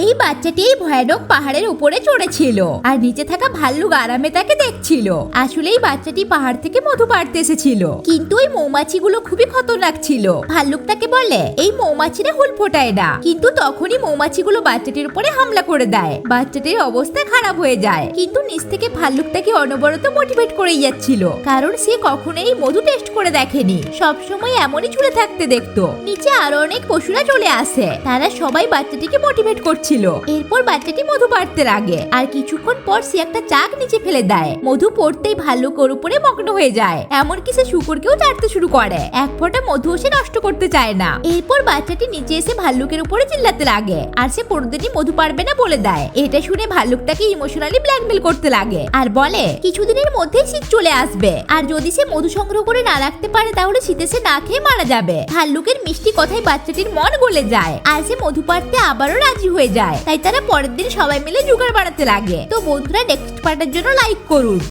এই বাচ্চাটি ভয়ানক পাহাড়ের উপরে চড়েছিল আর নিচে থাকা ভাল্লুক আরামে তাকে দেখছিল। আসলে এই বাচ্চাটি পাহাড় থেকে মধু পাড়তে এসেছিল, কিন্তু ওই মৌমাছিগুলো খুবই খতরনাক ছিল। ভাল্লুক তাকে বলে এই মৌমাছিরা হুল ফোটায় না, কিন্তু তখনই মৌমাছিগুলো বাচ্চাটির উপরে হামলা করে দেয়। বাচ্চাটির অবস্থা খারাপ হয়ে যায়, কিন্তু নিচ থেকে ভাল্লুক তাকে অনবরত মোটিভেট করে যাচ্ছিল, কারণ সে কখনোই মধু টেস্ট করে দেখেনি, সবসময় এমনই ঝুলে থাকতে দেখতো। নিচে আরো অনেক পশুরা চলে আসে, তারা সবাই বাচ্চাটিকে মোটিভেট করছিল। এরপর বাচ্চাটি মধু পাড়তে লাগে, আর কিছুক্ষণ পর সে একটা চাক নিচে ফেলে দেয়। মধু পড়তেই ভাল্লুক ওর উপরে মগ্ন হয়ে যায়, এমনকি সে শুকরকেও চাটতে শুরু করে। এক ফোঁটা মধু সে নষ্ট করতে চায় না। এরপর বাচ্চাটি নিচে এসে ভাল্লুকের উপরে চিল্লাতে লাগে, আর সে কোনোদিনই মধু পারবে না বলে দেয়। এটা শুনে ভাল্লুক তাকে ইমোশনালি ব্ল্যাকমেল করতে লাগে, আর বলে কিছুদিনের মধ্যেই শীত চলে আসবে, আর যদি সে মধু সংগ্রহ করে না রাখতে পারে তাহলে শীতে সে না খেয়ে মারা যাবে। ভাল্লুকের মিষ্টি কথায় বাচ্চাটির মন গলে যায়, আর সে মধু পাড়তে আবারও রাজি হয়ে যায়। তাই তারা পরের দিন সবাই মিলে জোগাড় বানাতে লাগে। তো বন্ধুরা, নেক্সট পার্টের জন্য লাইক করুন।